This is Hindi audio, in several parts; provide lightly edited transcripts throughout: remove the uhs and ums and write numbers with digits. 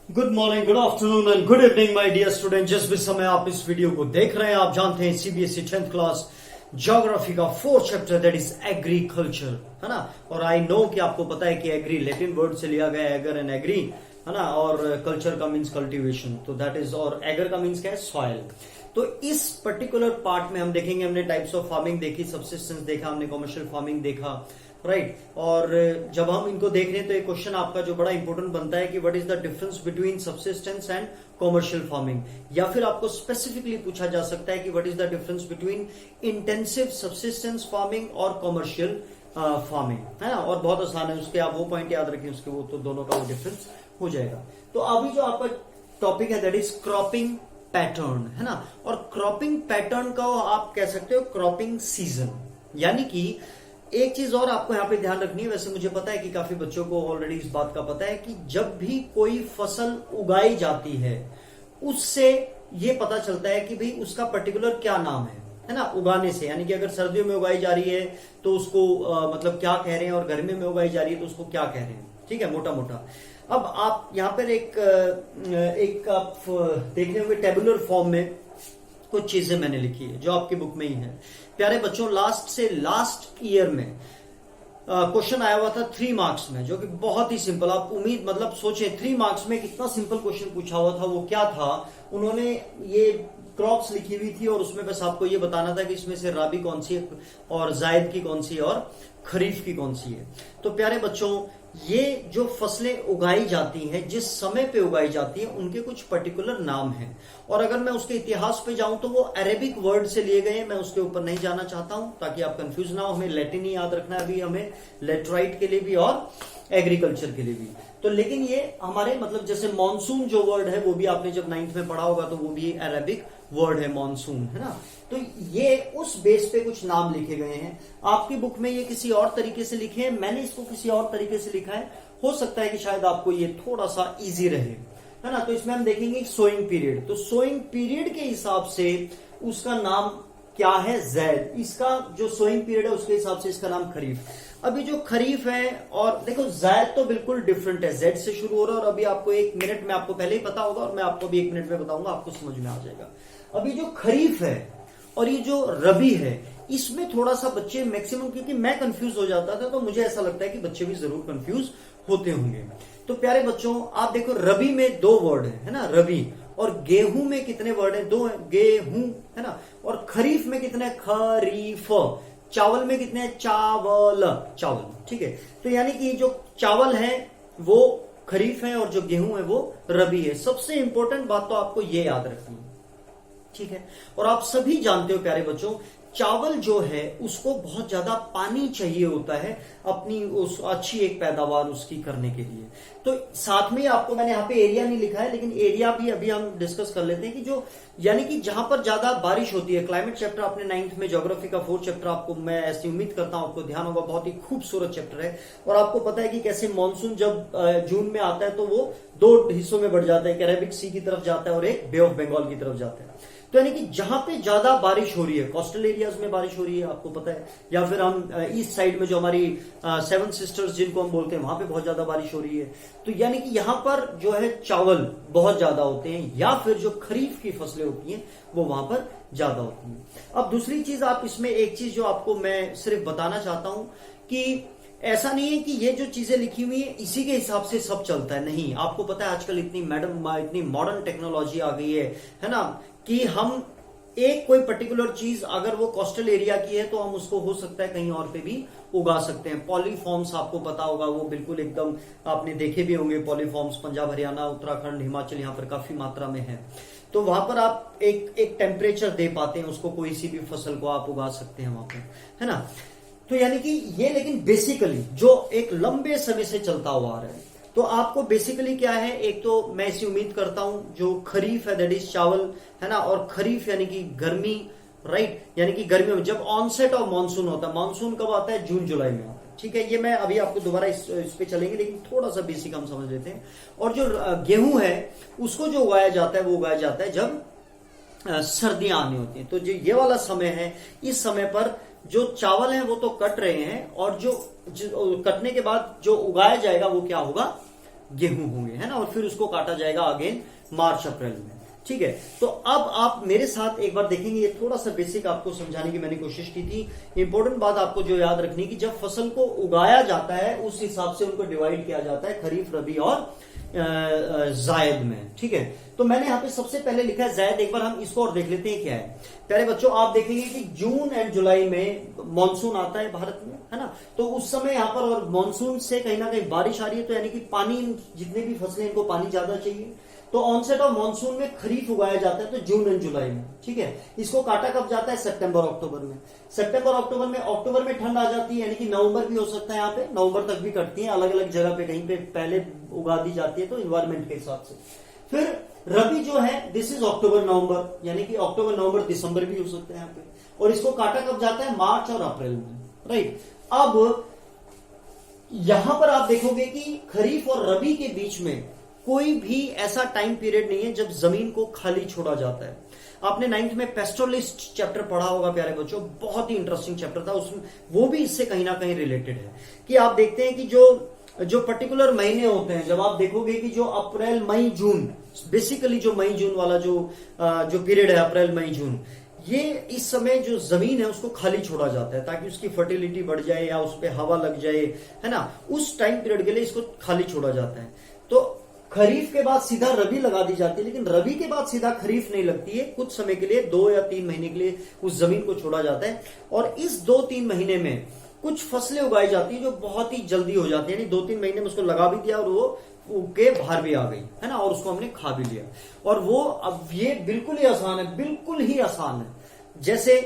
Good morning, good afternoon and good evening my dear student. जिस भी समय आप इस वीडियो को देख रहे हैं, आप जानते हैं सीबीएसई 10th क्लास ज्योग्राफी का 4th chapter that is agriculture, है ना। और आई नो कि आपको पता है कि एग्री लैटिन वर्ड से लिया गया, एगर एंड एग्री, है ना। और कल्चर का मीन्स कल्टीवेशन, तो दैट इज, और एगर का मीन्स क्या है, सॉइल। तो इस पर्टिकुलर पार्ट में हम देखेंगे, हमने टाइप्स ऑफ फार्मिंग देखी, सबसिस्टेंस देखा, हमने कमर्शियल फार्मिंग देखा, राइट। और जब हम इनको देख रहे हैं तो एक क्वेश्चन आपका जो बड़ा इंपॉर्टेंट बनता है कि what is the difference between subsistence and commercial farming, या फिर आपको स्पेसिफिकली पूछा जा सकता है कि what is the difference between intensive subsistence farming और कमर्शियल फार्मिंग, है ना। और बहुत आसान है, उसके आप वो पॉइंट याद रखें, उसके वो तो दोनों का वो डिफरेंस हो जाएगा। तो अभी जो आपका टॉपिक है दैट इज क्रॉपिंग पैटर्न, है ना। और क्रॉपिंग पैटर्न का आप कह सकते हो क्रॉपिंग सीजन। यानी कि एक चीज और आपको यहां पे ध्यान रखनी है, वैसे मुझे पता है कि काफी बच्चों को ऑलरेडी इस बात का पता है कि जब भी कोई फसल उगाई जाती है उससे ये पता चलता है कि भाई उसका पर्टिकुलर क्या नाम है ना, उगाने से। यानी कि अगर सर्दियों में उगाई जा रही है तो उसको मतलब क्या कह रहे हैं, और गर्मियों में उगाई जा रही है तो उसको क्या कह रहे हैं, ठीक है, मोटा मोटा। अब आप यहां पर एक आप देख रहे होंगे टेबुलर फॉर्म में कुछ चीजें मैंने लिखी है जो आपकी बुक में ही है। प्यारे बच्चों, लास्ट से लास्ट ईयर में क्वेश्चन आया हुआ था 3 मार्क्स में, जो कि बहुत ही सिंपल, आप उम्मीद मतलब सोचें 3 मार्क्स में कितना सिंपल क्वेश्चन पूछा हुआ था। वो क्या था, उन्होंने ये क्रॉप्स लिखी हुई थी और उसमें बस आपको ये बताना था कि इसमें से राबी कौन सी है और जायद की कौन सी है और खरीफ की कौन सी है। तो प्यारे बच्चों, ये जो फसलें उगाई जाती हैं, जिस समय पे उगाई जाती हैं, उनके कुछ पर्टिकुलर नाम हैं। और अगर मैं उसके इतिहास पे जाऊं तो वो अरेबिक वर्ड से लिए गए हैं, मैं उसके ऊपर नहीं जाना चाहता हूं ताकि आप कंफ्यूज ना हो। हमें लैटिन ही याद रखना है अभी, हमें लेटराइट के लिए भी और एग्रीकल्चर के लिए भी। तो लेकिन ये हमारे मतलब जैसे मॉनसून जो वर्ड है वो भी आपने जब 9th में पढ़ा होगा तो वो भी अरेबिक वर्ड है, मॉनसून, है ना। तो ये उस बेस पे कुछ नाम लिखे गए हैं। आपकी बुक में ये किसी और तरीके से लिखे हैं, मैंने इसको किसी और तरीके से लिखा है। हो सकता है कि शायद आपको ये थोड़ा सा इजी रहे, है ना। तो इसमें हम देखेंगे सोइंग पीरियड। तो सोइंग पीरियड के हिसाब से उसका नाम क्या है, जैद। इसका जो सोइंग पीरियड है उसके हिसाब से इसका नाम खरीफ। अभी जो खरीफ है, और देखो जैद तो बिल्कुल डिफरेंट है, जेड से शुरू हो रहा है। और अभी आपको 1 मिनट में, आपको पहले ही पता होगा और मैं आपको भी 1 मिनट में बताऊंगा, आपको समझ में आ जाएगा। अभी जो खरीफ है और ये जो रबी है, इसमें थोड़ा सा बच्चे मैक्सिमम, क्योंकि मैं कंफ्यूज हो जाता था तो मुझे ऐसा लगता है कि बच्चे भी जरूर कंफ्यूज होते होंगे। तो प्यारे बच्चों, आप देखो रबी में 2 वर्ड है ना, रबी। और गेहूं में कितने वर्ड है, 2 है, गेहूं, है ना। और खरीफ में कितने, खरीफ। चावल में कितने, चावल, चावल, ठीक है। तो यानी कि जो चावल है वो खरीफ है और जो गेहूं है वो रबी है। सबसे इंपॉर्टेंट बात तो आपको ये याद रखनी है, ठीक है। और आप सभी जानते हो प्यारे बच्चों, चावल जो है उसको बहुत ज्यादा पानी चाहिए होता है अपनी उस अच्छी एक पैदावार उसकी करने के लिए। तो साथ में आपको मैंने यहाँ पे एरिया नहीं लिखा है, लेकिन एरिया भी अभी हम डिस्कस कर लेते हैं कि जो यानी कि जहां पर ज्यादा बारिश होती है। क्लाइमेट चैप्टर आपने 9th में, ज्योग्राफी का 4th चैप्टर आपको, मैं ऐसी उम्मीद करता हूं आपको ध्यान होगा, बहुत ही खूबसूरत चैप्टर है। और आपको पता है कि कैसे मानसून जब जून में आता है तो वो 2 हिस्सों में बढ़ जाता है, एक अरेबिक सी की तरफ जाता है और एक बे ऑफ बंगाल की तरफ जाता है। तो यानी कि जहां पे ज्यादा बारिश हो रही है, कोस्टल एरियाज में बारिश हो रही है, आपको पता है, या फिर हम ईस्ट साइड में जो हमारी 7 सिस्टर्स जिनको हम बोलते हैं, वहां पे बहुत ज्यादा बारिश हो रही है। तो यानी कि यहां पर जो है चावल बहुत ज्यादा होते हैं, या फिर जो खरीफ की फसलें होती हैं वो वहां पर ज्यादा होती हैं। अब दूसरी चीज, आप इसमें एक चीज जो आपको मैं सिर्फ बताना चाहता हूं कि ऐसा नहीं है कि ये जो चीजें लिखी हुई है इसी के हिसाब से सब चलता है, नहीं। आपको पता है आजकल इतनी मॉडर्न टेक्नोलॉजी आ गई है ना, कि हम एक कोई पर्टिकुलर चीज अगर वो कोस्टल एरिया की है तो हम उसको हो सकता है कहीं और पे भी उगा सकते हैं। पॉलीफॉर्म्स आपको पता होगा, वो बिल्कुल एकदम आपने देखे भी होंगे पॉलीफॉर्म्स, पंजाब, हरियाणा, उत्तराखंड, हिमाचल, यहाँ पर काफी मात्रा में है। तो वहां पर आप एक टेम्परेचर दे पाते हैं उसको, कोई सी भी फसल को आप उगा सकते हैं वहां पर, है ना। तो यानी कि ये, लेकिन बेसिकली जो एक लंबे समय से चलता हुआ आ रहा है, तो आपको बेसिकली क्या है, एक तो मैं ऐसी उम्मीद करता हूं जो खरीफ है दैट इज चावल, है ना। और खरीफ यानी कि गर्मी, राइट, यानी कि गर्मियों में जब ऑनसेट ऑफ मानसून होता है। मानसून कब आता है, जून जुलाई में आता है, ठीक है। ये मैं अभी आपको दोबारा इस पे चलेंगे, लेकिन थोड़ा सा बेसिक हम समझ लेते हैं। और जो गेहूं है उसको जो उगाया जाता है वो उगाया जाता है जब सर्दियां आनी होती है। तो जो ये वाला समय है, इस समय पर जो चावल है वो तो कट रहे हैं, और जो कटने के बाद जो उगाया जाएगा वो क्या होगा, गेहूं होंगे, है ना, और फिर उसको काटा जाएगा अगेन मार्च अप्रैल में। ठीक है, तो अब आप मेरे साथ एक बार देखेंगे, ये थोड़ा सा बेसिक आपको समझाने की मैंने कोशिश की थी। इंपॉर्टेंट बात आपको जो याद रखनी कि जब फसल को उगाया जाता है उस हिसाब से उनको डिवाइड किया जाता है खरीफ, रबी और जायद में। ठीक है, तो मैंने यहाँ पे सबसे पहले लिखा है जायद। एक बार हम इसको और देख लेते हैं क्या है। प्यारे बच्चों, आप देखेंगे कि जून एंड जुलाई में मानसून आता है भारत में, है ना, तो उस समय यहाँ पर और मानसून से कहीं ना कहीं बारिश आ रही है, तो यानी कि पानी, जितने भी फसलें इनको पानी ज्यादा चाहिए, तो ऑनसेट ऑफ मानसून में खरीफ उगाया जाता है, तो जून एंड जुलाई में। ठीक है, इसको काटा कब जाता है? सितंबर अक्टूबर में। सितंबर अक्टूबर में ठंड आ जाती है, यानी कि नवंबर भी हो सकता है, यहाँ पे नवंबर तक भी कटती है, अलग अलग जगह पे कहीं पे पहले उगा दी जाती है, तो इन्वायरमेंट के हिसाब से। फिर रबी जो है दिस इज अक्टूबर नवंबर, यानी कि अक्टूबर नवंबर दिसंबर भी हो सकता है यहाँ पे, और इसको काटा कब जाता है? मार्च और अप्रैल में। राइट, अब यहां पर आप देखोगे कि खरीफ और रबी के बीच में कोई भी ऐसा टाइम पीरियड नहीं है जब जमीन को खाली छोड़ा जाता है। आपने 9th में पेस्टोलिस्ट चैप्टर पढ़ा होगा प्यारे बच्चों, बहुत ही इंटरेस्टिंग चैप्टर था, उसमें वो भी इससे कहीं ना कहीं रिलेटेड है। कि आप देखते हैं कि जो पर्टिकुलर महीने होते हैं, जब आप देखोगे कि जो अप्रैल मई जून, बेसिकली जो मई जून वाला जो पीरियड है, अप्रैल मई जून, ये इस समय जो जमीन है उसको खाली छोड़ा जाता है ताकि उसकी फर्टिलिटी बढ़ जाए या उस पर हवा लग जाए, है ना, उस टाइम पीरियड के लिए इसको खाली छोड़ा जाता है। तो खरीफ के बाद सीधा रबी लगा दी जाती है, लेकिन रबी के बाद सीधा खरीफ नहीं लगती है, कुछ समय के लिए 2 या 3 महीने के लिए उस जमीन को छोड़ा जाता है। और इस 2-3 महीने में कुछ फसलें उगाई जाती है जो बहुत ही जल्दी हो जाती है, यानी 2-3 महीने में उसको लगा भी दिया और वो उग के बाहर भी आ गई, है ना, और उसको हमने खा भी लिया। और वो अब ये बिल्कुल ही आसान है, बिल्कुल ही आसान है। जैसे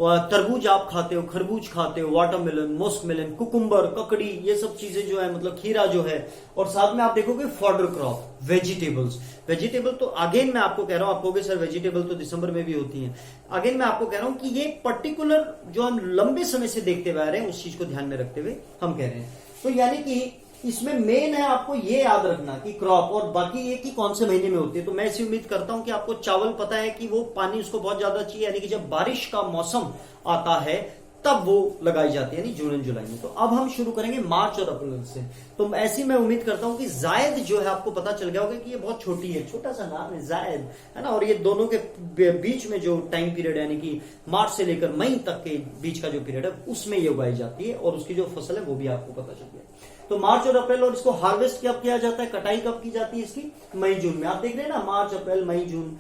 तरबूज आप खाते हो, खरबूज खाते हो, वाटरमेलन, मस्कमेलन, कुकुम्बर, ककड़ी, ये सब चीजें जो है, मतलब खीरा जो है, और साथ में आप देखोगे फॉडर क्रॉप, वेजिटेबल तो अगेन मैं आपको कह रहा हूं, आप कहोगे सर वेजिटेबल तो दिसंबर में भी होती हैं। अगेन मैं आपको कह रहा हूं कि ये पर्टिकुलर जो हम लंबे समय से देखते हुए आ रहे हैं उस चीज को ध्यान में रखते हुए हम कह रहे हैं। तो यानी कि इसमें मेन है आपको ये याद रखना कि क्रॉप, और बाकी ये कि कौन से महीने में होती है। तो मैं ऐसी उम्मीद करता हूं कि आपको चावल पता है कि वो पानी उसको बहुत ज्यादा चाहिए, यानी कि जब बारिश का मौसम आता है तब वो लगाई जाती है, यानी जून एंड जुलाई में। तो अब हम शुरू करेंगे मार्च और अप्रैल से। तो ऐसी मैं उम्मीद करता हूं कि जायद जो है, आपको पता चल गया होगा कि ये बहुत छोटी है, छोटा सा नाम है जायद, है ना, और ये दोनों के बीच में जो टाइम पीरियड है, यानी कि मार्च से लेकर मई तक के बीच का जो पीरियड है उसमें ये उगाई जाती है, और उसकी जो फसल है वो भी आपको पता चल गया। तो मार्च और अप्रैल, और इसको हार्वेस्ट कब किया जाता है, कटाई कब की जाती है इसकी? मई जून में। आप देख रहे हैं ना, मार्च अप्रैल मई जून।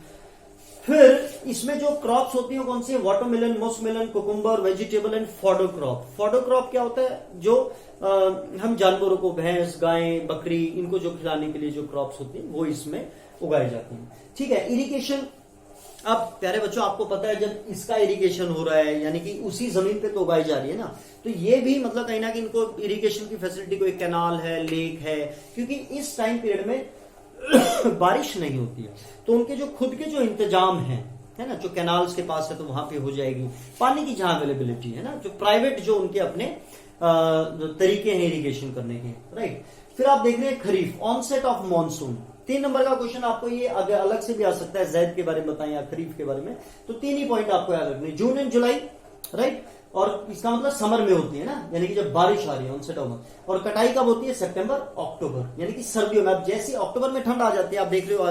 फिर इसमें जो क्रॉप्स होती हैं कौन सी है? Watermelon, muskmelon, cucumber, vegetable and fodder crop. Fodder crop क्या होता है? जो हम जानवरों को, भैंस, गाय, बकरी, इनको जो खिलाने के लिए जो क्रॉप्स होती है वो इसमें उगाई जाती है। ठीक है, इरिगेशन। अब प्यारे बच्चों, आपको पता है जब इसका इरिगेशन हो रहा है, यानी कि उसी जमीन पे तो उगाई जा रही है ना, तो ये भी मतलब कहीं ना कहीं इनको इरिगेशन की फैसिलिटी, कोई कैनाल है, लेक है, क्योंकि इस टाइम पीरियड में बारिश नहीं होती है, तो उनके जो खुद के जो इंतजाम है ना, जो कैनाल्स के पास है तो वहां पे हो जाएगी पानी की जहां अवेलेबिलिटी है ना, जो प्राइवेट जो उनके अपने तरीके हैं इरिगेशन करने के। राइट, फिर आप देख रहे हैं खरीफ, ऑनसेट ऑफ मानसून। 3 नंबर का क्वेश्चन आपको ये अलग से भी आ सकता है, जैद के बारे में बताएं या खरीफ के बारे में, तो 3 ही पॉइंट आपको याद रखने, जून एंड जुलाई। राइट, और इसका मतलब समर में होती है ना, यानी कि जब बारिश आ रही है, ऑनसेट ऑफ। और कटाई कब होती है? सितंबर अक्टूबर, यानी कि सर्दियों में। अब जैसे अक्टूबर में ठंड आ जाती है, आप देख रहे हो,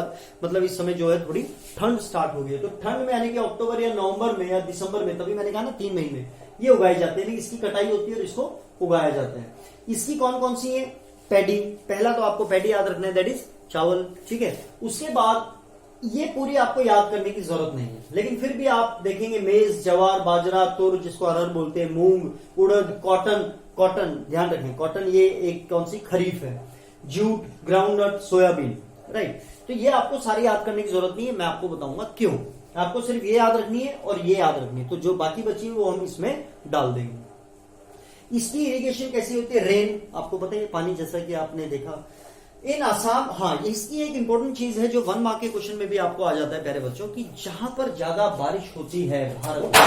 मतलब इस समय जो है थोड़ी ठंड स्टार्ट हो गई है, तो ठंड में यानी कि अक्टूबर या नवंबर में या दिसंबर में, तभी मैंने कहा ना 3 महीने ये उगाई जाती है, इसकी कटाई होती है और इसको उगाया जाता है। इसकी कौन कौन सी है? पैडी, पहला तो आपको पैडी याद रखना है, दैट इज चावल। ठीक है, उसके बाद ये पूरी आपको याद करने की जरूरत नहीं है, लेकिन फिर भी आप देखेंगे मेज, जवार, बाजरा, तुर जिसको अरहर बोलते हैं, मूंग, उड़द, कॉटन ध्यान रखें, कॉटन ये एक कौन सी? खरीफ है। Jute, groundnut, soybean. राइट, तो ये आपको सारी याद करने की जरूरत नहीं है, मैं आपको बताऊंगा क्यों। आपको सिर्फ ये याद रखनी है और ये याद रखनी है, तो जो बाकी बची वो हम इसमें डाल देंगे। इसकी इरिगेशन कैसी होती है? रेन, आपको पता है पानी, जैसा कि आपने देखा इन आसाम। हाँ, इसकी एक इंपॉर्टेंट चीज है जो 1 मार्क के क्वेश्चन में भी आपको आ जाता है प्यारे बच्चों, कि जहां पर ज्यादा बारिश होती है भारत में,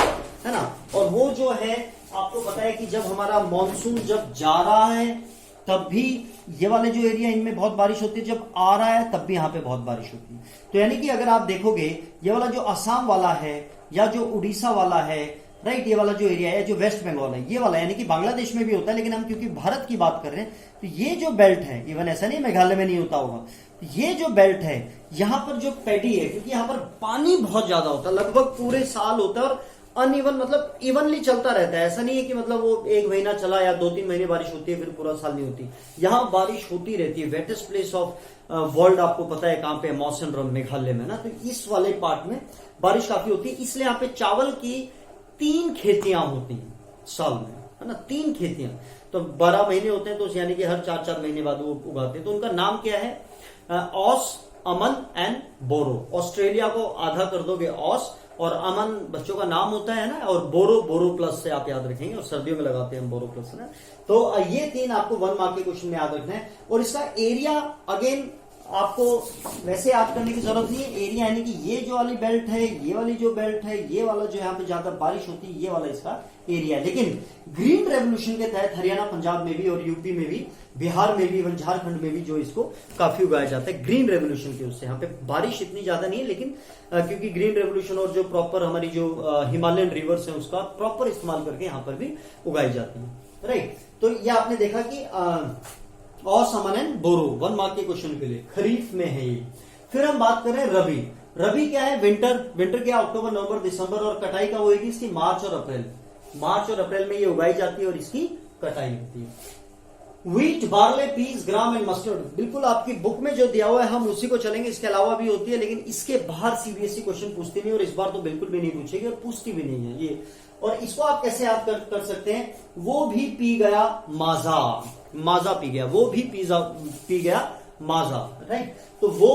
है ना, और वो जो है आपको पता है कि जब हमारा मॉनसून जब जा रहा है तब भी ये वाले जो एरिया, इनमें बहुत बारिश होती है, जब आ रहा है तब भी यहाँ पे बहुत बारिश होती है। तो यानी कि अगर आप देखोगे ये वाला जो असम वाला है या जो उड़ीसा वाला है राइट, ये वाला जो एरिया है जो वेस्ट बंगाल है ये वाला, यानी कि बांग्लादेश में भी होता है, लेकिन हम क्योंकि भारत की बात कर रहे हैं तो ये जो बेल्ट है, इवन ऐसा नहीं मेघालय में नहीं होता होगा, ये जो बेल्ट है यहाँ पर जो पैडी है, क्योंकि यहाँ पर पानी बहुत ज्यादा होता है, लगभग पूरे साल होता है और अनइवन मतलब इवनली चलता रहता है। ऐसा नहीं है कि मतलब वो एक महीना चला या 2-3 महीने बारिश होती है फिर पूरा साल नहीं होती, यहाँ बारिश होती रहती है। वेटेस्ट प्लेस ऑफ वर्ल्ड आपको पता है कहाँ पे, मौसनरम मेघालय में ना, तो इस वाले पार्ट में बारिश काफी होती है, इसलिए यहाँ पे चावल की 3 खेतियां होती हैं साल में, है ना, 3 खेतियां, तो 12 महीने होते हैं, तो यानी कि हर 4-4 महीने बाद वो उगाते हैं। तो उनका नाम क्या है, ऑस, अमन एंड बोरो। ऑस्ट्रेलिया को आधा कर दोगे ऑस, और अमन बच्चों का नाम होता है ना, और बोरो, बोरो प्लस से आप याद रखेंगे, और सर्दियों में लगाते हैं हम बोरो प्लस ना। तो ये 3 आपको 1 मार्क के क्वेश्चन में याद रखना है। और इसका एरिया अगेन आपको वैसे याद करने की जरूरत नहीं है, एरिया यानी कि ये जो वाली बेल्ट है, ये वाली जो बेल्ट है, ये वाला जो यहाँ पे ज्यादा बारिश होती है, ये वाला इसका एरिया है। लेकिन ग्रीन रेवोल्यूशन के तहत हरियाणा, पंजाब में भी और यूपी में भी, बिहार में भी, इवन झारखंड में भी जो इसको काफी उगाया जाता है ग्रीन रेवोल्यूशन के उससे। यहाँ पे बारिश इतनी ज्यादा नहीं है, लेकिन क्योंकि ग्रीन रेवोल्यूशन और जो प्रॉपर हमारी जो हिमालयन रिवर्स है उसका प्रॉपर इस्तेमाल करके यहाँ पर भी उगाई जाती है, राइट। तो ये आपने देखा कि ऑस, अमन एंड बोरो 1 मार्क के क्वेश्चन के लिए खरीफ में है ये। फिर हम बात कर रहे हैं रबी। रबी क्या है, विंटर। विंटर क्या, अक्टूबर, नवंबर, दिसंबर, और कटाई का होगी इसकी मार्च और अप्रैल। मार्च और अप्रैल में ये उगाई जाती है और इसकी कटाई होती है। Wheat, barley, peas, gram and mustard, बिल्कुल आपकी बुक में जो दिया हुआ है हम उसी को चलेंगे, इसके अलावा भी होती है, लेकिन इसके बाहर सीबीएसई क्वेश्चन पूछती नहीं, और इस बार तो बिल्कुल भी नहीं पूछेगी और पूछती भी नहीं है ये। और इसको आप कैसे याद कर सकते हैं, वो भी पी गया माजा, माजा पी गया, वो भी पी गया माजा, राइट। तो वो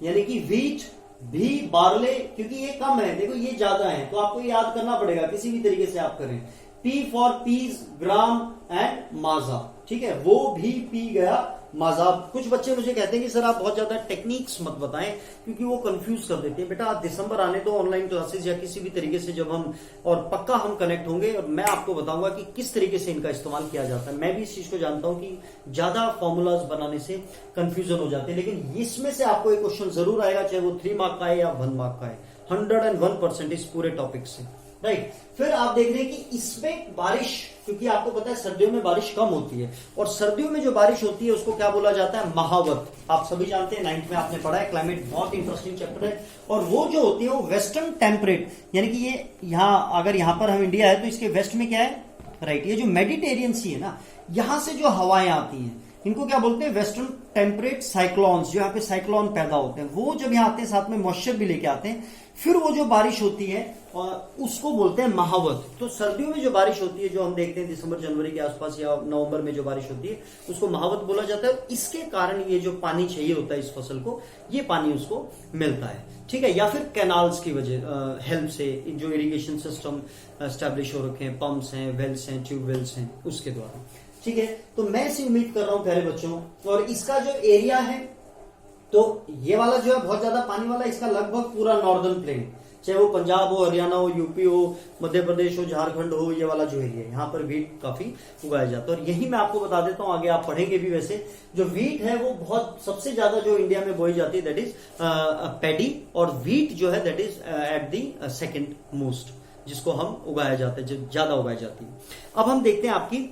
यानी कि व्हीट भी, बार्ले, क्योंकि ये कम है, देखो ये ज्यादा है, तो आपको ये याद करना पड़ेगा किसी भी तरीके से आप करें। P for peace, gram and माजा, ठीक है, वो भी पी गया माजा। कुछ बच्चे मुझे कहते हैं कि सर आप बहुत ज्यादा टेक्निक्स मत बताएं, क्योंकि वो कंफ्यूज कर देते हैं। बेटा आप दिसंबर आने दो, ऑनलाइन क्लासेस या किसी भी तरीके से जब हम, और पक्का हम कनेक्ट होंगे और मैं आपको बताऊंगा कि किस तरीके से इनका इस्तेमाल किया जाता है। मैं भी इस चीज को जानता हूं कि ज्यादा फॉर्मूलाज बनाने से कंफ्यूजन हो जाते हैं, लेकिन इसमें से आपको एक क्वेश्चन जरूर आएगा, चाहे वो 3 मार्क का है या 1 मार्क का है, 101% इस पूरे टॉपिक से, राइट। फिर आप देख रहे हैं कि इसमें बारिश, क्योंकि आपको पता है सर्दियों में बारिश कम होती है, और सर्दियों में जो बारिश होती है उसको क्या बोला जाता है, महावत। आप सभी जानते हैं, 9th में आपने पढ़ा है, क्लाइमेट बहुत इंटरेस्टिंग चैप्टर है। और वो जो होती है वो वेस्टर्न टेम्परेट, यानी कि ये यहाँ, अगर यहां पर हम इंडिया है तो इसके वेस्ट में क्या है, राइट, ये जो मेडिटेरियन सी है ना, यहां से जो हवाएं आती हैं इनको क्या बोलते हैं, वेस्टर्न टेम्परेट साइक्लोन्स। जो यहाँ पे साइक्लोन पैदा होते हैं वो जब यहाँ आते हैं, साथ में मॉइस्चर भी लेके आते हैं, फिर वो जो बारिश होती है उसको बोलते हैं महावत। तो सर्दियों में जो बारिश होती है, जो हम देखते हैं दिसंबर जनवरी के आसपास या नवंबर में जो बारिश होती है, उसको महावत बोला जाता है। इसके कारण ये जो पानी चाहिए होता है इस फसल को, ये पानी उसको मिलता है, ठीक है। या फिर कैनाल्स की वजह हेल्प से, जो इरिगेशन सिस्टम एस्टैब्लिश हो रखे हैं, पंप्स हैं, वेल्स हैं, ट्यूबवेल्स हैं, उसके द्वारा, ठीक है। तो मैं इसे उम्मीद कर रहा हूं प्यारे बच्चों। और इसका जो एरिया है, तो ये वाला जो है बहुत ज्यादा पानी वाला, इसका लगभग पूरा नॉर्दर्न प्लेन, चाहे वो पंजाब हो, हरियाणा हो, यूपी हो, मध्य प्रदेश हो, झारखंड हो, ये वाला जो एरिया है यहाँ पर व्हीट काफी उगाया जाता है। और यही मैं आपको बता देता हूँ, आगे आप पढ़ेंगे भी। वैसे जो व्हीट है वो बहुत सबसे ज्यादा जो इंडिया में बोई जाती है दैट इज पैडी, और व्हीट जो है that is at the second most, जिसको हम उगाया जाता है, जो ज्यादा उगाई जाती है। अब हम देखते हैं आपकी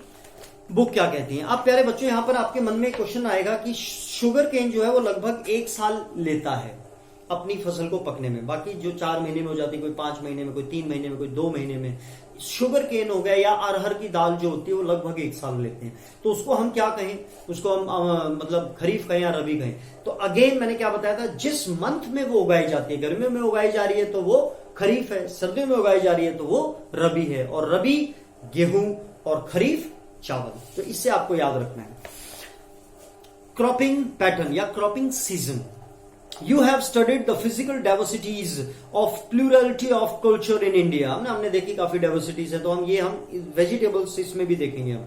बुक क्या कहती है। आप प्यारे बच्चों, यहाँ पर आपके मन में क्वेश्चन आएगा कि शुगर केन जो है वो लगभग 1 साल लेता है अपनी फसल को पकने में। बाकी जो 4 महीने में हो जाती है, कोई 5 महीने में, कोई 3 महीने में, कोई 2 महीने में। शुगर केन हो गया या अरहर की दाल जो होती है वो लगभग 1 साल लेते हैं। तो उसको हम क्या कहें, उसको हम मतलब खरीफ कहें या रबी कहें। तो अगेन मैंने क्या बताया था, जिस मंथ में वो उगाई जाती है, गर्मियों में उगाई जा रही है तो वो खरीफ है, सर्दियों में उगाई जा रही है तो वो रबी है। और रबी गेहूं और खरीफ चावल। तो इससे आपको याद रखना है। क्रॉपिंग पैटर्न या cropping season. You have studied the physical diversities of plurality of culture in India। हमने देखी काफी डाइवर्सिटीज है, तो हम वेजिटेबल्स इसमें भी देखेंगे, हम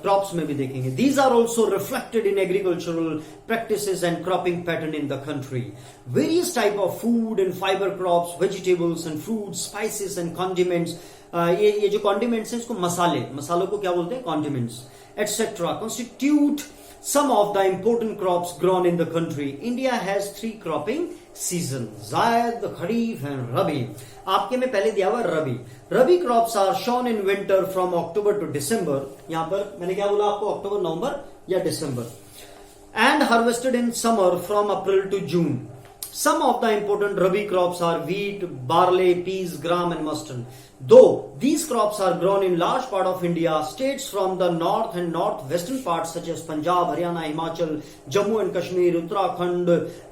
क्रॉप्स में भी देखेंगे। These are also reflected in agricultural practices and cropping pattern in the country। Various type of food and fiber crops, vegetables and fruits, spices and condiments। ये जो condiments हैं इसको मसालों को क्या बोलते हैं, condiments, etc. constitute some of the important crops grown in the country. India has 3 cropping seasons: Zaid, Kharif and Rabi. आपके में पहले दिया हुआ रबी. रबी crops are shown in winter from October to December. यहां पर मैंने क्या बोला आपको, अक्टूबर, नवंबर या दिसंबर. And harvested in summer from April to June. Some of the important rabi crops are wheat, barley, peas, gram and mustard. Though these crops are grown in large part of India, states from the north and northwestern parts such as Punjab, Haryana, Himachal, Jammu and Kashmir, Uttarakhand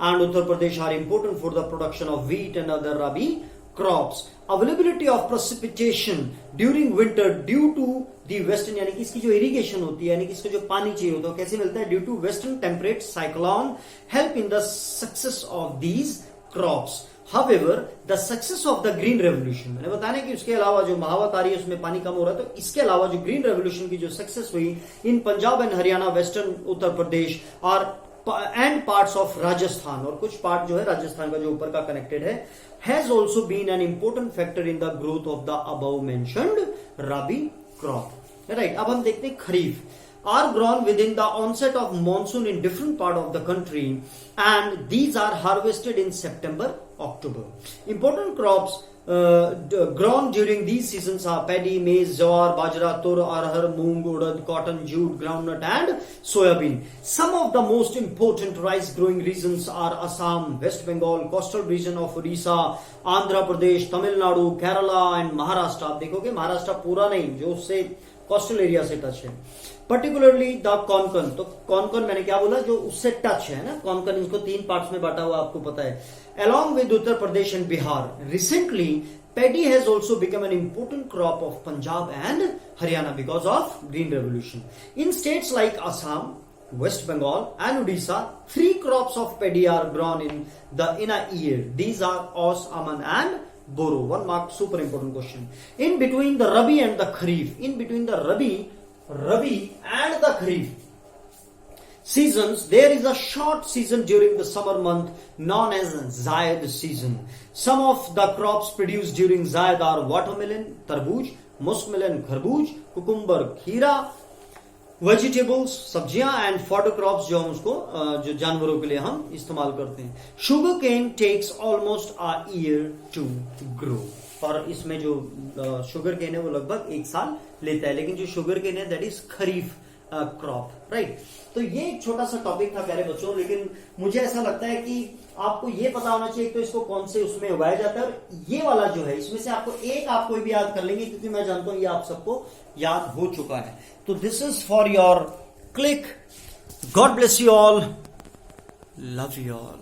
and Uttar Pradesh are important for the production of wheat and other rabi crops. Availability of precipitation during winter due to the western, यानी कि इसकी जो इरिगेशन होती है, यानी कि इसको जो पानी चाहिए होता है, कैसे मिलता है? Due to western temperate cyclone help in the success of these crops. However, the success of the green revolution, मैंने बताया कि उसके अलावा जो महावत आ रही है उसमें पानी कम हो रहा है, तो इसके अलावा जो ग्रीन रेवोल्यूशन की जो सक्सेस हुई इन पंजाब एंड हरियाणा, वेस्टर्न उत्तर प्रदेश और एंड पार्ट्स ऑफ राजस्थान, और कुछ पार्ट जो है राजस्थान का जो ऊपर का कनेक्टेड है, has also been an important factor in the growth of the above mentioned rabi crop. Right, अब हम देखते हैं खरीफ. Are grown within the onset of monsoon in different part of the country, and these are harvested in September, October. Important crops grown during these seasons are paddy, maize, jowar, bajra, tur, arhar, moong, urad, cotton, jute, groundnut and soybean. Some of the most important rice growing regions are Assam, West Bengal, coastal region of Odisha, Andhra Pradesh, Tamil Nadu, Kerala and Maharashtra. आप देखोगे महाराष्ट्र पूरा नहीं, जो उससे कोस्टल एरिया से टच है. पर्टिकुलरली द कॉनकन, तो कॉनकन मैंने क्या बोला, जो उससे टच है ना. कॉनकन इसको 3 पार्ट्स में बांटा हुआ आपको पता है. Along with Uttar Pradesh and Bihar. Recently paddy has also become an important crop of Punjab and Haryana because of green revolution. In states like Assam, West Bengal and Odisha, 3 crops of paddy are grown in a year. These are Os, Aman and Boro. 1 mark, super important question. In between the Rabi and the Kharif, in between the Rabi and the Kharif seasons, there is a short season during the summer month known as Zaid season. Some of the crops produced during Zaid are watermelon, tarbooj, muskmelon, kharbooj, cucumber, खीरा, वेजिटेबल्स, सब्जियां एंड फॉडर क्रॉप्स जो हम उसको जो जानवरों के लिए हम इस्तेमाल करते हैं. Sugar cane takes almost a year to grow. और इसमें जो शुगर केन है वो लगभग 1 साल लेता है. लेकिन जो शुगर केन है that is kharif crop. Right, तो ये एक छोटा सा टॉपिक था प्यारे बच्चों, लेकिन मुझे ऐसा लगता है कि आपको ये पता होना चाहिए तो इसको कौन से उसमें उगाया जाता है. और ये वाला जो है इसमें से आपको एक आप कोई भी याद कर लेंगे, क्योंकि मैं जानता हूं ये आप सबको याद हो चुका है. तो this is for your click. God bless you all, love you all.